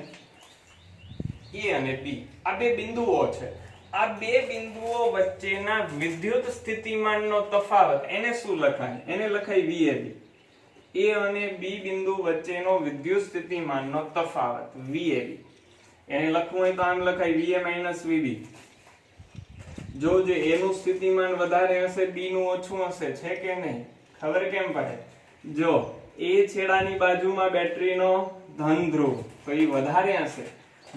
A અને B, આ બે બિંદુઓ છે. આ બે બિંદુઓ વચ્ચેના વિદ્યુત સ્થિતિમાનનો તફાવત, એને શું લખાય? એને લખાય VAB. A અને B બિંદુ વચ્ચેનો વિદ્યુત સ્થિતિમાનનો તફાવત VAB. એને લખવું હોય તો આમ લખાય VA VB. જો A નું સ્થિતિમાન વધારે હશે, B નું ઓછું હશે, છે કે નહીં? ખબર કેમ પડે? જો A છેડાની બાજુમાં બેટરીનો ધન ધ્રુવ તો એ વધારે હશે,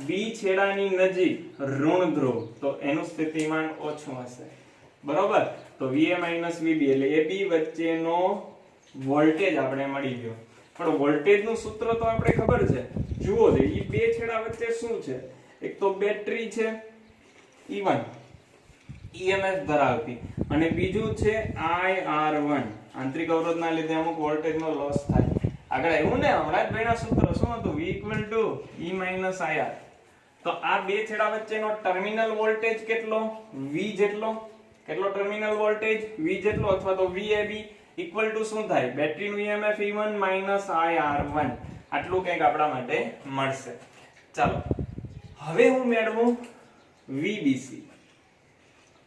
B છેડાની નજીક ઋણ ધ્રુવ તો એનું સ્થિતિમાન ઓછું હશે. બરોબર? તો VA VB એટલે AB વચ્ચેનો વોલ્ટેજ આપણે મળી ગયો. પણ વોલ્ટેજ નું સૂત્ર તો આપણે ખબર છે. જુઓ છે, એ બે છેડા વચ્ચે શું છે? એક તો બેટરી છે E1 EMF ધરાવતી, અને બીજું છે IR1 આંતરિક અવરોધના લીધે અમુક વોલ્ટેજનો લોસ થાય. આગળ એવું ને, હમણાં જ ભણ્યા સૂત્ર શું હતું? V E IR. તો આ બે છેડા વચ્ચેનો ટર્મિનલ વોલ્ટેજ કેટલો? V જેટલો. કેટલો ટર્મિનલ વોલ્ટેજ? V જેટલો, અથવા તો VAB ઇક્વલ ટુ શું થાય? બેટરીનું EMF E1 IR1. આટલું કંઈક આપણા માટે મળશે. ચાલો હવે હું મેળવું VBC.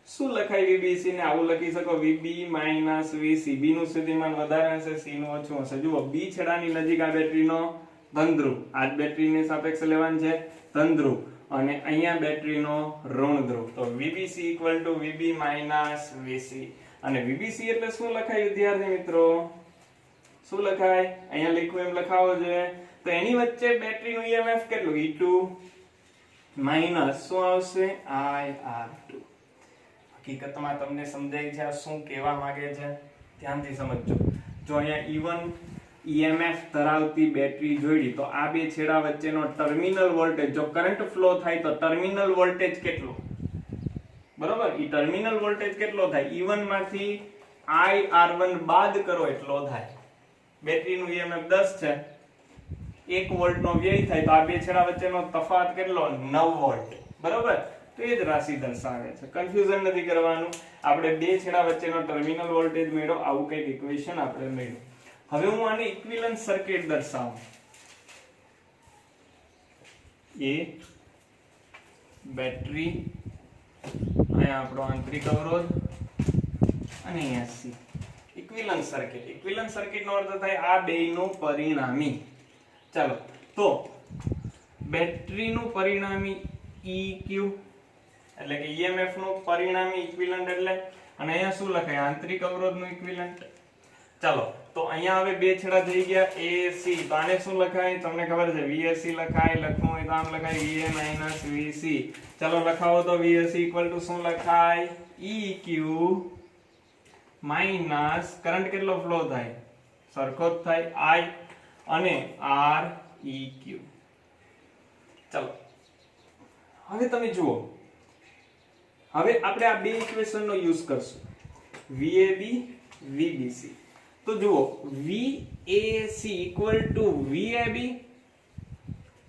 શું લખાય VBC ને? આવું લખી શકો, VB VC. B નું સ્થિતિમાન વધારે હશે, C નું ઓછું હશે. જુઓ, B છેડાની નજીક આ બેટરીનો ધન ધ્રુવ, આ બેટરીની સાપેક્ષે લેવાનું છે ધન ધ્રુવ, અને અહીંયા બેટરીનો ઋણ ધ્રુવ. તો VBC equal to VB VC. અને VBC એટલે શું લખાય વિદ્યાર્થી મિત્રો? શું લખાય? અહીંયા લખ્યું એમ લખાવો જોઈએ. તો એની વચ્ચે બેટરીનું EMF કેટલું? E2 માઈનસ શું આવશે? IR2. હકીકતમાં તમને સમજાય છે આ શું કહેવા માંગે છે? ધ્યાનથી સમજજો. જો અહીંયા E1 EMF ધરાવતી બેટરી જોઈડી, તો આ બે છેડા વચ્ચેનો ટર્મિનલ વોલ્ટેજ, જો કરંટ ફ્લો થાય તો ટર્મિનલ વોલ્ટેજ કેટલો? બરોબર? ઈ ટર્મિનલ વોલ્ટેજ કેટલો થાય? E1 માંથી IR1 બાદ કરો એટલો થાય. બેટરીનું EMF 10 છે, 1 વોલ્ટ નો વ્યય થાય, તો આ બે છેડા વચ્ચેનો તફાવત કેટલો? 9 વોલ્ટ. બરોબર? તો એ જ રાશિ દર્શાવે છે. કન્ફ્યુઝન નથી કરવાનું. આપણે બે છેડા વચ્ચેનો ટર્મિનલ વોલ્ટેજ મેળવો, આવું કંઈક ઇક્વેશન આપણે મેળવ્યું. હવે હું આને ઇક્વિવેલન્ટ સર્કિટ દર્શાવું. A બેટરી, અહીંયા આપણો આંતરિક અવરોધ, અને અહીંયા C. Equivalent circuit. ઇક્વિવેલન્ટ સર્કિટનો અર્થ થાય આ બેયનું પરિણામી. ચાલો, તો બેટરીનું પરિણામી EQ એટલે કે EMF નું પરિણામી ઇક્વિવેલન્ટ એટલે, અને અહીંયા શું લખાય? આંતરિક અવરોધનું ઇક્વિવેલન્ટ. ચાલો, તો અહીંયા હવે બે છેડા થઈ ગયા AC. તો આને શું લખાય? તમને ખબર છે, VAC લખાય. લખવું હોય તો આમ લખાય VA VC. ચાલો લખાવો તો VAC ઇક્વલ ટુ શું લખાય? EQ માઈનસ કરંટ કેટલો ફ્લો થાય? સરખો જ થાય, I અને REQ. ચાલો હવે તમે જુઓ, હવે આપણે આ બે ઇક્વેશનનો યુઝ કરશું, VAB VBC. તો જુઓ, VAC equal to VAB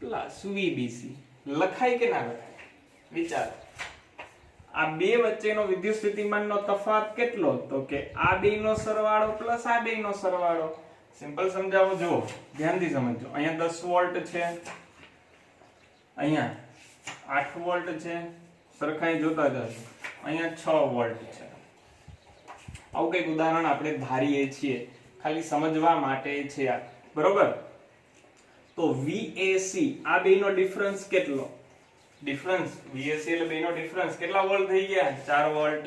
plus VBC લખાય કે ના લખાય? વિચાર. આ બે વચ્ચેનો વિદ્યુત સ્થિતિમાનનો તફાવત કેટલો? તો કે આ બેયનો સરવાળો પ્લસ આ બેયનો સરવાળો. સિમ્પલ સમજાવો. જુઓ, ધ્યાનથી સમજજો. અહીંયા 10 વોલ્ટ છે, અહીંયા 8 વોલ્ટ છે, સરખાઈ જોતા જજો. અહીંયા 6 વોલ્ટ છે. આવું કંઈક ઉદાહરણ આપણે ધારીએ છીએ, ખાલી સમજવા માટે છે આ. બરોબર? તો VAC આ બેનો ડિફરન્સ કેટલો? ડિફરન્સ VAC એટલે બેનો ડિફરન્સ કેટલા વોલ્ટ થઈ ગયા? 4 વોલ્ટ.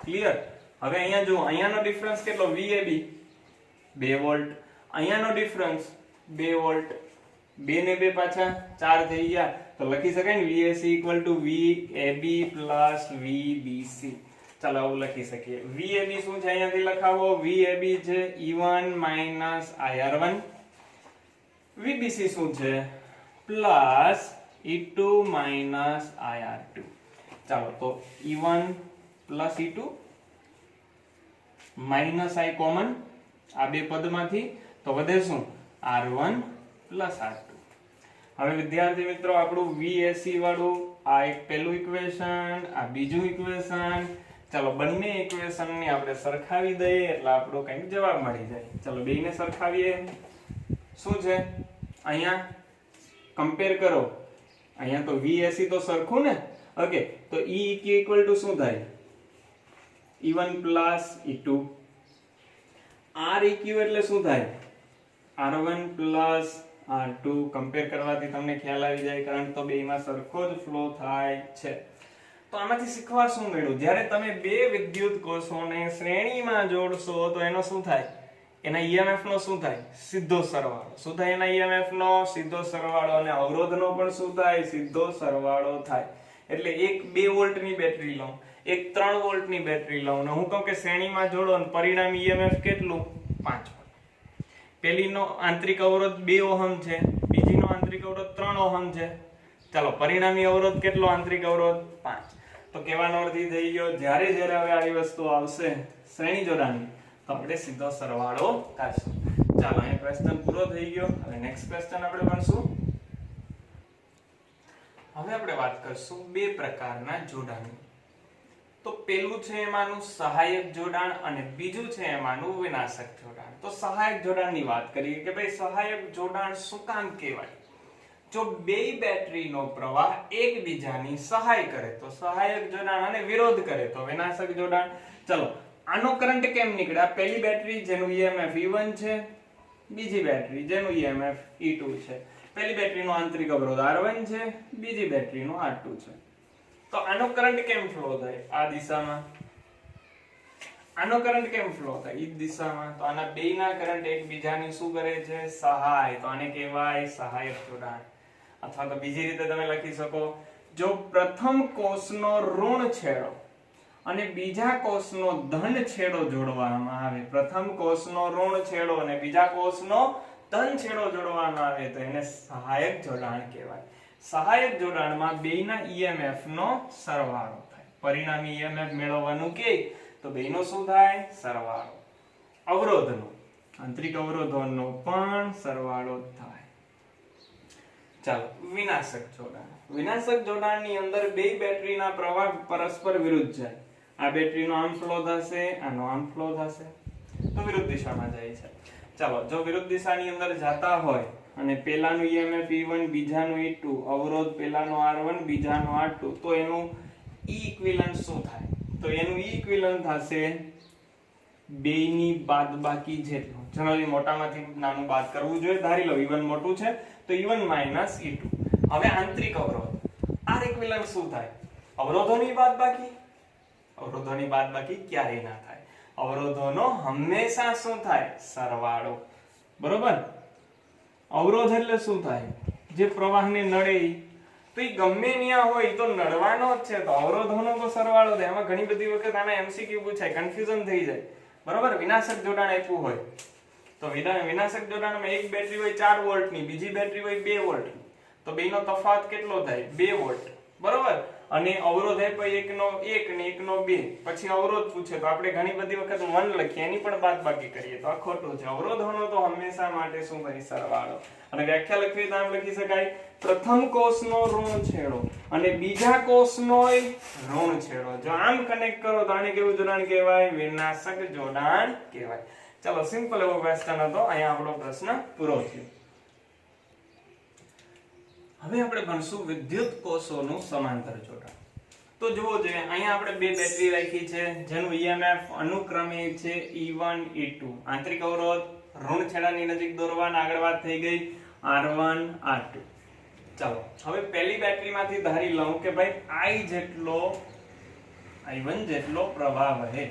ક્લિયર? હવે અહીંયા જો અહીંયાનો ડિફરન્સ કેટલો? VAB 2 volt. અહીંયાનો ડિફરન્સ 2 વોલ્ટ. 2 ને 2 પાછા 4 થઈ ગયા. તો લખી શકાય ને VAC VAB VBC. ચાલો આવું લખી શકીએ. VAB શું છે અહીંયાથી લખાવો? VAB છે E1 IR1. VBC શું છે? Plus E2 IR2. ચાલો તો E1 plus E2 minus I common આ બે પદમાંથી, તો વધે શું? R1 plus R2. હવે વિદ્યાર્થી મિત્રો આપણું VAC વાળું આ એક પહેલું ઇક્વેશન, આ બીજું ઇક્વેશન. ચાલો બંને ઇક્વેશન ને આપણે સરખાવી દઈએ એટલે આપણો કંઈક જવાબ મળી જાય. ચાલો બેયને સરખાવીએ. શું છે અહીંયા? કમ્પેર કરો. અહીંયા તો VAC તો સરખું ને. ઓકે, તો E ઇક્વલ ટુ શું થાય? E1 plus E2. R EQ એટલે શું થાય? R1 plus R2. કમ્પેર કરવાથી તમને ખ્યાલ આવી જાય, કારણ તો બેયમાં સરખો જ ફ્લો થાય છે. તો આમાંથી શીખવા શું મળ્યું? જ્યારે તમે બે વિદ્યુત કોષોને શ્રેણીમાં જોડશો તો એનો શું થાય? એના EMF નો શું થાય? સીધો સરવાળો. શું થાય એના EMF નો? સીધો સરવાળો. અને અવરોધનો પણ શું થાય? સીધો સરવાળો થાય. એટલે એક 2 વોલ્ટની બેટરી લઉં, એક 3 વોલ્ટની બેટરી લઉં ને હું કહું કે શ્રેણીમાં જોડો અને પરિણામી EMF કેટલું? 5 વોલ્ટ. પેલીનો આંતરિક અવરોધ 2 ઓહમ છે, બીજીનો આંતરિક અવરોધ 3 ઓહમ છે. ચાલો પરિણામી અવરોધ કેટલો? આંતરિક અવરોધ 5. તો કહેવાનો અર્થ એ થઈ ગયો, જ્યારે જ્યારે હવે આવી વસ્તુ આવશે શ્રેણી જોડાણની, તો આપણે સીધો સરવાળો કરશું. ચાલો અહીં ક્વેશ્ચન પૂરો થઈ ગયો. હવે નેક્સ્ટ ક્વેશ્ચન આપણે ભણશું. હવે આપણે વાત કરશું બે પ્રકારના જોડાણની. તો પેલું છે એમાંનું સહાયક જોડાણ અને બીજું છે એમાંનું વિનાશક જોડાણ. તો સહાયક જોડાણની વાત કરીએ કે ભાઈ સહાયક જોડાણ શું કામ કહેવાય? જો બે બેટરીનો પ્રવાહ એકબીજાની સહાય કરે તો સહાયક જોડાણ અને વિરોધ કરે તો વિનાશક જોડાણ. ચલો આનો કરંટ કેમ નીકળે? આ પહેલી બેટરી જેનું EMF E1 છે, બીજી બેટરી જેનું EMF E2 છે. પહેલી બેટરીનો આંતરિક અવરોધ R1 છે, બીજી બેટરીનો R2 છે. તો આનો કરંટ કેમ ફ્લો થાય? આ દિશામાં. આનો કરંટ કેમ ફ્લો થાય? ઈ દિશામાં. તો આના બેયના કરંટ એકબીજાની શું કરે છે? સહાય. તો આને કહેવાય સહાયક જોડાણ. અથવા તો બીજી રીતે તમે લખી શકો, જો પ્રથમ કોષનો ઋણ છેડો અને બીજા કોષનો ધન છેડો જોડવામાં આવે, પ્રથમ કોષનો ઋણ છેડો અને બીજા કોષનો ધન છેડો જોડવામાં આવે તો એને સહાયક જોડાણ કહેવાય. સહાયક જોડાણમાં બેયના EMF નો સરવાળો થાય. પરિણામી EMF મેળવવાનું કે તો બેયનો શું થાય? સરવાળો. અવરોધનો, આંતરિક અવરોધોનો પણ સરવાળો થાય. ચાલો વિનાશક જોડાણ. વિનાશક જોડાણની અંદર બે બેટરીના પ્રવાહ પરસ્પર વિરુદ્ધ જાય. આ બેટરીનો આમ ફ્લો થશે, આનો આમ ફ્લો થશે, તો વિરુદ્ધ દિશામાં જાય છે. ચાલો જો વિરુદ્ધ દિશાની અંદર જાતા હોય અને પેલાનું EMF E1 બીજાનું E2, અવરોધ પેલાનો R1 બીજાનો R2, તો એનું E ઇક્વિવેલન્ટ શું થાય? તો એનું E ઇક્વિવેલન્ટ થશે બેયની બાદબાકી જેટલું. જનરલી મોટામાંથી નાનું બાદ કરવું જોઈએ. ધારી લો E1 મોટું છે તો E1 E2. હવે આંતરિક અવરોધ R ઇક્વિવેલન્ટ શું થાય? અવરોધોની બાદબાકી. અવરોધોની બાદબાકી ક્યારેય ના થાય. અવરોધોનો હંમેશા શું થાય? સરવાળો. બરોબર? અવરોધ એટલે શું થાય? જે પ્રવાહને નડે તો એ ગમે ત્યાં હોય તો નડવાનો જ છે. તો અવરોધોનો તો સરવાળો થાય. એમાં ઘણી બધી વખત આના MCQ પૂછાય, કન્ફ્યુઝન થઈ જાય. બરોબર? વિનાશક જોડાણ આપ્યું હોય તો વિનાશક જોડાણમાં એક બેટરી હોય 4 વોલ્ટની, બીજી બેટરી હોય 2 વોલ્ટની, તો બેયનો તફાવત કેટલો થાય? 2 વોલ્ટ. બરોબર? અને અવરોધ આપ્યો એકનો 1 ને એકનો 2. પછી અવરોધ પૂછે તો આપણે ઘણી બધી વખત 1 લખીએ, એની પણ બાદબાકી કરીએ, તો આ ખોટું છે. અવરોધોનો તો હંમેશા માટે શું થાય? સરવાળો. અને વ્યાખ્યા લખવી તો આમ લખી શકાય, પ્રથમ કોષનો ઋણ છેડો અને બીજા કોષનો ઋણ છેડો જો આમ કનેક્ટ કરો તો આને કેવું જોડાણ કહેવાય? વિનાશક જોડાણ કહેવાય. ચલો સિમ્પલ એવો ક્વેશ્ચન હતો. અહીંયા આપણો પ્રશ્ન પૂરો થયો. હવે આપણે ભણશું વિદ્યુત કોષોનું સમાંતર જોડાણ. તો જુઓ જોઈએ, અહીંયા આપણે બે બેટરી રાખી છે જેનું EMF અનુક્રમે છે E1 E2. આંતરિક અવરોધ ઋણ છેડાની નજીક દોરવાના આગળ વાત થઈ ગઈ. R1 R2. ચાલો હવે પહેલી બેટરીમાંથી ધારી લઉં કે ભાઈ I1 જેટલો પ્રવાહ વહે,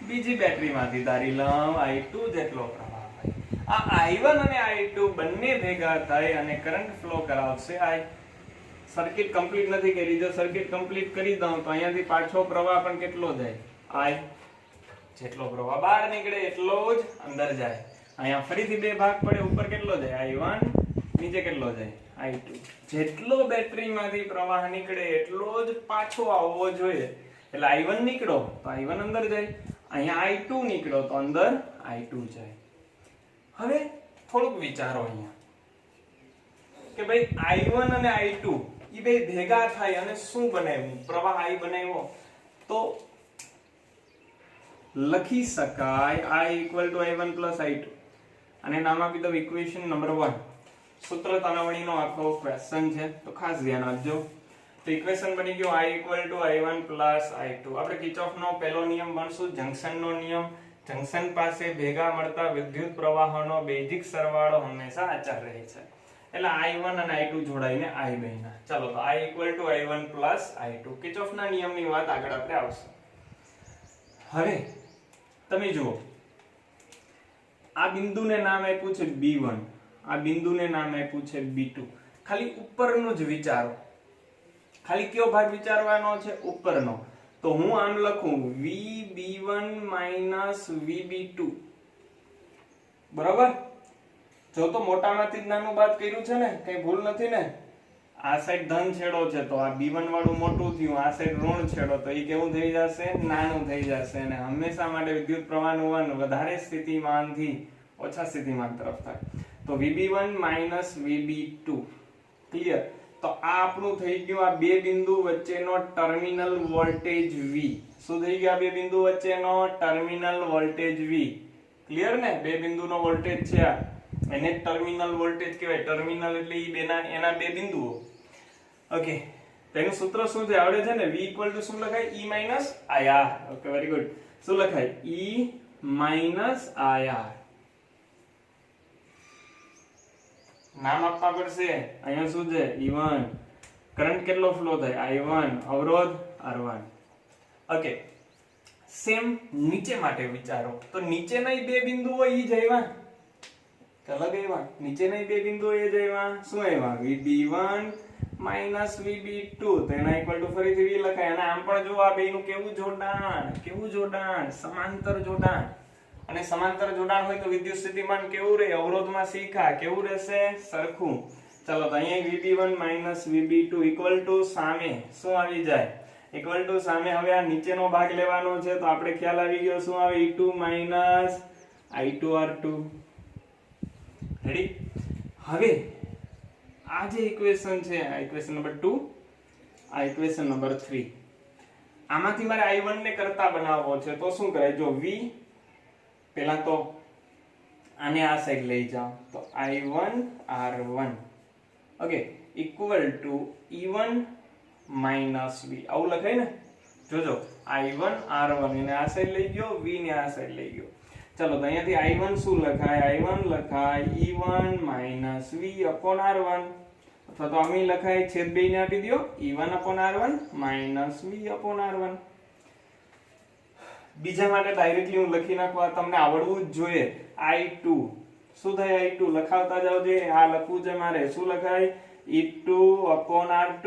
બીજી બેટરીમાંથી ધારી લઉં I2 જેટલો પ્રવાહ વહે. આ I1 અને I2 બંને ભેગા થાય અને કરંટ ફ્લો કરાવશે I. સર્કિટ કમ્પ્લીટ નથી કરી, જો સર્કિટ કમ્પ્લીટ કરી દઉં તો અહીંયાથી પાછો પ્રવાહ પણ કેટલો જાય I. જેટલો પ્રવાહ બહાર નીકળે એટલો જ અંદર જાય. અહીંયા ફરીથી બે ભાગ પડે, ઉપર કેટલો જાય I1, નીચે કેટલો જાય I2. જેટલો બેટરીમાંથી પ્રવાહ નીકળે એટલો જ પાછો આવવો જોઈએ. એટલે I1 નીકળો તો I1 અંદર જાય, અહીંયા I2 નીકળો તો અંદર I2 જાય. હવે થોડુંક વિચારો અહીંયા કે ભાઈ I1 અને I2 એ બે ભેગા થાય અને શું બનાવ્યું? પ્રવાહ I બનાવ્યો. તો લખી શકાય I = I1 + I2 અને નામ આપી દો ઇક્વેશન નંબર 1. સૂત્ર તાનાવણીનો આખો ક્વેશ્ચન છે તો ખાસ ધ્યાન આપજો. તો ઇક્વેશન બની ગયો I = I1 + I2. આપણે કિર્ચોફનો પહેલો નિયમ ભણશું, જંક્શનનો નિયમ. જંક્શન પાસે ભેગા મળતા વિદ્યુત પ્રવાહોનો બેઝિક સરવાળો હંમેશા અચળ રહે છે. એટલે I1 અને I2 જોડાઈને I બન્યા. ચાલો તો I = I1 + I2. કિર્ચોફના નિયમની વાત આગળ આપણે આવશે. હવે તમે જુઓ, આ બિંદુને નામ આપ્યું છે B1, આ બિંદુને નામ આપ્યું છે B2. ખાલી ઉપરનું જ વિચારો, ખાલી કયો ભાગ વિચારવાનો છે? ઉપરનો. તો હું આમ લખું VB1 - VB2, બરાબર? જો તો મોટામાંથી જ નાનું બાદ કર્યું છે ને, કઈ ભૂલ નથી ને. આ સાઈડ ધન છેડો છે તો આ B1 વાળું મોટું થયું, આ સાઈડ ઋણ છેડો તો એ કેવું થઈ જશે? નાનું થઈ જશે. અને હંમેશા માટે વિદ્યુત પ્રવાહનું વહન વધારે સ્થિતિમાનથી ઓછા સ્થિતિમાન તરફ થાય. તો VB1 - VB2, ક્લિયર? તો આ આપણું થઈ ગયું આ બે બિંદુ વચ્ચેનો ટર્મિનલ વોલ્ટેજ V. શું થઈ ગયું? આ બે બિંદુ વચ્ચેનો ટર્મિનલ વોલ્ટેજ V. ક્લિયર ને? બે બિંદુનો વોલ્ટેજ છે આ, એને ટર્મિનલ વોલ્ટેજ કહેવાય. ટર્મિનલ એટલે ઈ એના બે બિંદુઓ. ઓકે, તેનું સૂત્ર શું છે? આવડે છે ને? V = શું લખાય? E - IR. Okay, very good. શું લખાય? E - IR. નામ આપવા પડશે. અહીંયા શું છે? E1. કરંટ કેટલો ફ્લો થાય? I1. અવરોધ R1. ઓકે, સેમ નીચે માટે વિચારો. તો નીચેના બે બિંદુઓ ઈ જ આવ્યા, અલગ આવ્યા. નીચેના બે બિંદુઓ એ જ આવ્યા. શું આવ્યા? VB1 - VB2. તો એના ઇક્વલ ટુ ફરીથી V લખાય. અને આમ પણ જો આ બેનું કેવું જોડાણ, કેવું જોડાણ? સમાંતર જોડાણ. અને સમાંતર જોડાણ હોય તો વિદ્યુત સ્થિતિમાન કેવું રહે? અવરોધમાં શીખા કેવું રહેશે? સરખું. ચાલો તો અહીંયા VB1 - VB2 ઇક્વલ ટુ સામે શું આવી જાય? ઇક્વલ ટુ સામે. હવે આ નીચેનો ભાગ લેવાનો છે તો આપણે ખ્યાલ આવી ગયો. શું આવે? E2 - I2R2. રેડી? હવે આ જે ઇક્વેશન છે, આ ઇક્વેશન નંબર 2, આ ઇક્વેશન નંબર 3, આમાંથી મારે I1 ને કરતા બનાવવો છે તો શું કરાય? જો V પહેલા તો આને આ સાઈડ લઈ જાઓ તો I1 R1, okay, equal to E1 - V. આવું લખાય ને? જોજો, I1 R1 એને આ સાઈડ લઈ ગયો, V ને આ સાઈડ લઈ ગયો. ચલો તો અહીંયાથી I1 શું લખાય? I1 લખાય E1 - V upon R1. અથવા તો આમ લખાય, છેદ બે ને આપી દો, E1 upon R1 - V upon R1. બીજા માટે ડાયરેક્ટલી હું લખી નાખવા, તમને આવડવું જ જોઈએ. I2 શું થાય? I2 લખાવતા જાવ છે. આ લખવું છે મારે. શું લખાય? E2 upon R2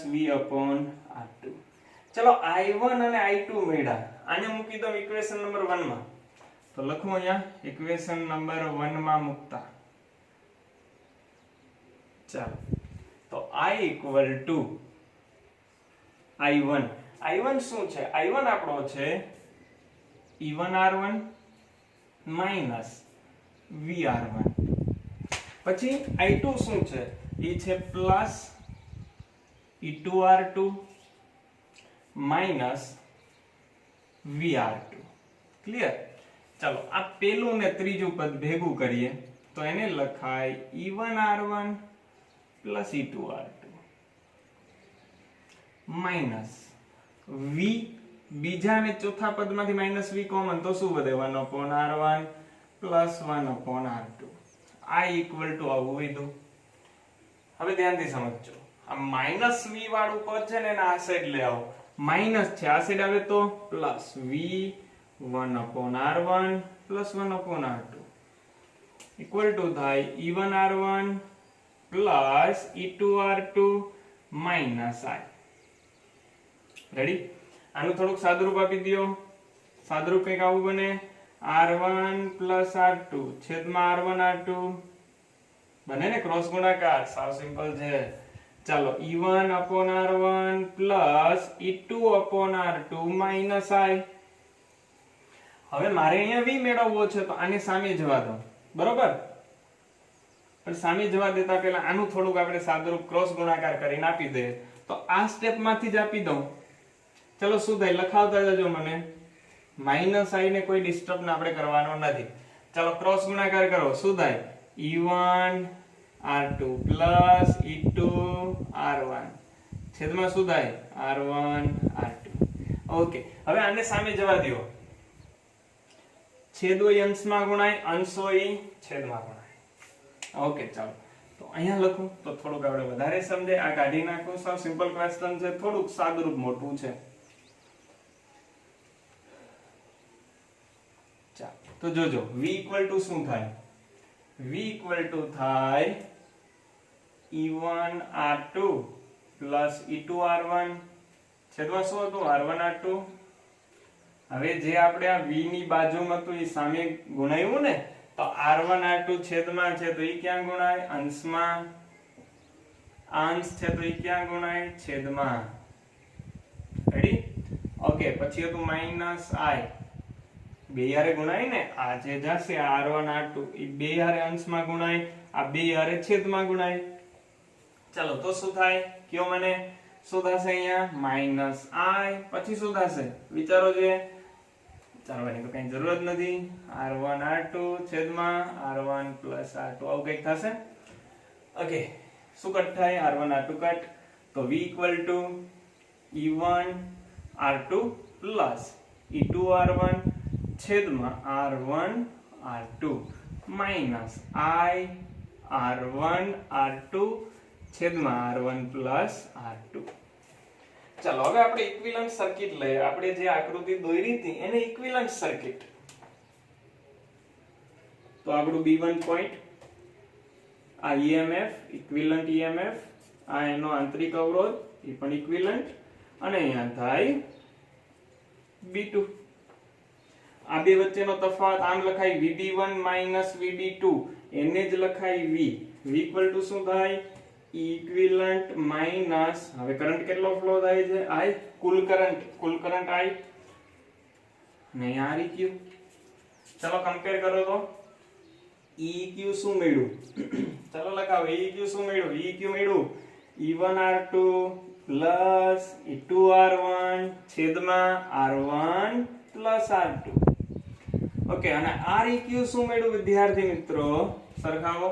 - V upon R2. ચલો I1 અને I2 મળ્યા. આને મૂકી દો ઇક્વેશન નંબર 1 માં. તો લખું અહીંયા ઇક્વેશન નંબર 1 માં મૂકતા. ચાલો તો I = I1. I1 શું છે? I1 આપણો છે E1 R1 - VR1. પછી I2 શું છે? એ છે plus E2 R2 VR2. Clear? ચાલો આ પેલું ને ત્રીજું પદ ભેગું કરીએ તો એને લખાય E1 R1 + E2 R2 minus V. બીજા અને ચોથા પદમાંથી -V કોમન તો શું વધે? 1 upon R1 + 1 upon R2. I equal to આવું લીધું. હવે ધ્યાનથી સમજજો, આ માઈનસ v વાળું પદ છે ને એને આ સાઈડ લઈ આવો. માઈનસ છે, આ સાઈડ આવે તો plus v 1/r1 plus 1/r2 equal to થાય e1r1 plus e2r2 minus i. Ready? આનું થોડુંક સાદુરૂપ આપી દો. સાદુરૂપ કંઈક આવું બને r1 પ્લસ r2 છેદમાં r1 r2 બને ને, ક્રોસ ગુણાકાર, સાવ સિમ્પલ છે. ચાલો e1 upon r1 plus e2 upon r2 minus i. હવે મારે અહીંયા v મેળવવો છે તો આને સામે જવા દો, બરોબર? પણ સામે જવા દેતા પહેલા આનું થોડુંક આપણે સાદુરૂપ ક્રોસ ગુણાકાર કરીને આપી દઈએ. તો આ સ્ટેપ માંથી જ આપી દઉં. ચલો શું થાય લખાવતા જજો મને. માઈનસ i ને કોઈ ડિસ્ટર્બ ના આપણે કરવાનો નથી. ચલો ક્રોસ ગુણાકાર કરો. શું થાય? e1 r2 plus e2 r1 છેદમાં શું થાય? r1 r2. ઓકે, હવે આને સામે જવા દો. છેદ હોય અંશમાં ગુણાય, અંશ હોય છેદમાં ગુણાય. ઓકે, ચાલો તો અહીંયા લખું તો થોડુંક આપણે વધારે સમજે. આ કાઢી નાખો. સાવ સિમ્પલ ક્વેશ્ચન છે, થોડુંક સાદુરૂપ મોટું છે. ચાલો તો જોજો v ઇક્વલ ટુ શું થાય? v ઇક્વલ ટુ થાય e1 r2 plus e2 r1 છેદમાં શું હતું? r1 r2. હવે જે આપણે આ v ની બાજુમાં હતું એ સામે ગુણાયું ને, તો r1 r2 છેદમાં છે તો એ ક્યાં ગુણાય? અંશમાં. અંશ છે તો એ ક્યાં ગુણાય? છેદમાં. રેડી? ઓકે, પછી હતું માઈનસ i. બે હારે ગુણાય ને, આ જે જશે r1 r2 એ બે હારે અંશમાં ગુણાય, આ બે હારે છેદમાં ગુણાય. ચાલો તો શું થાય? કયો મને શું થશે? અહીંયા માઈનસ i. પછી શું થશે વિચારો. જે વિચારવાની તો કઈ જરૂર જ નથી. r1 r2 છેદમાં r1 પ્લસ r2 આવું કંઈક થશે. ઓકે, શું કટ થાય? r1 r2 cut. તો v equal to e1 r2 plus e2 r1 છેદમાં r1 r2 minus i r1 r2 છેદમાં r1 પ્લસ r2. ચાલો હવે આપણે ઇક્વિવેલન્ટ સર્કિટ લઈએ. આપણે જે આકૃતિ દોરી હતી એને ઇક્વિવેલન્ટ સર્કિટ. તો આપણું b1 પોઈન્ટ, આ EMF ઇક્વિવેલન્ટ EMF, આ એનો આંતરિક અવરોધ એ પણ ઇક્વિવેલન્ટ, અને અહીંયા થાય b2. આ બે વચ્ચેનો તફાવત આમ લખાય VB1 માઈનસ VB2, એને જ લખાય V. V ઇક્વલ ટુ શું થાય? ઇક્વિવેલન્ટ માઈનસ, હવે કરંટ કેટલો ફ્લો થાય છે? I. કુલ કરંટ I ને અહીંયા Req. ચલો કમ્પેર કરો તો Eq શું મળ્યું? ચલો લખાવો. Eq શું મળ્યું? Eq મળ્યું E1 R2 plus E2 R1 છેદમાં R1 પ્લસ R2. ઓકે, અને Req શું મળ્યું વિદ્યાર્થી મિત્રો? સરખાવો.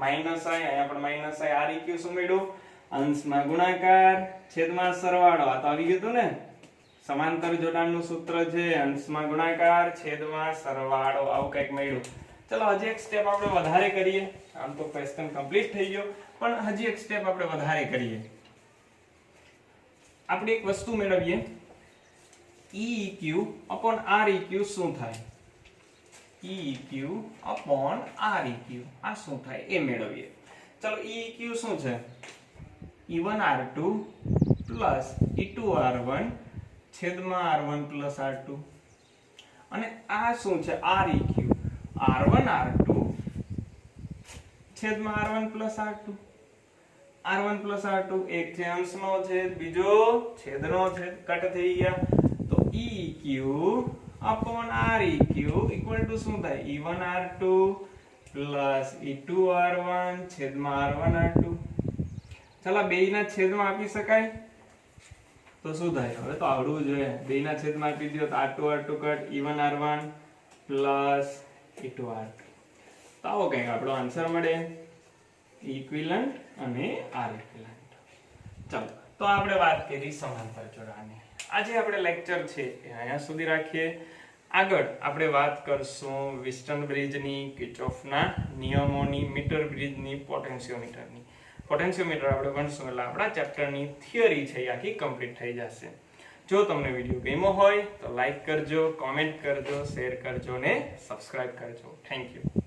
માઈનસ i, અહીંયા પણ માઈનસ i. Req શું મળ્યું? અંશમાં ગુણાકાર છેદમાં સરવાળો. આ તો આવી ગયું ને, સમાંતર જોડાણનું સૂત્ર છે. અંશમાં ગુણાકાર છેદમાં સરવાળો, આવું કંઈક મળ્યું. ચલો હજી એક સ્ટેપ આપણે વધારે કરીએ. આમ તો ક્વેશ્ચન કમ્પ્લીટ થઈ ગયો, પણ હજી એક સ્ટેપ આપણે વધારે કરીએ. આપણે એક વસ્તુ મેળવીએ. Eq upon Req શું થાય? Eq upon Req આ શું થાય એ મેળવીએ. ચલો Eq શું છે? E1 R2 plus E2 R1 છેદમાં R1 પ્લસ R2. અને આ શું છે? Req R1 R2 છેદમાં R1 plus R2. R1 plus R2 એક છે અંશનો છેદ, બીજો છેદનો છેદ, કટ થઈ ગયા. તો Eq upon Req equal to શું થાય? E1 R2 plus E2 R1 છેદમાં R1 R2. ચાલો બેયના છેદમાં આપી શકાય તો શું થાય? હવે તો આવડવું જોઈએ. બેયના છેદમાં આપી દો તો R2 R2 cut, E1 R1 plus E2 R2. તો આવો કંઈક આપણો આન્સર મળે, ઇક્વિવેલન્ટ અને Req. ચાલો તો આપણે વાત કરી સમાંતર જોડાણની. આજે આપણે લેક્ચર છે એ અહીંયા સુધી રાખીએ. આગળ આપણે વાત કરશું વિસ્ટન બ્રિજની, કિર્ચોફના નિયમોની, મીટર બ્રિજની, પોટેન્શિયોમીટરની. પોટેન્શિયોમીટર આપણે ભણશું એટલે આપણા ચેપ્ટરની થિયરી છે એ આખી કમ્પ્લીટ થઈ જશે. જો તમને વિડીયો ગમ્યો હોય તો લાઈક કરજો, કોમેન્ટ કરજો, શેર કરજો ને સબસ્ક્રાઇબ કરજો. Thank you.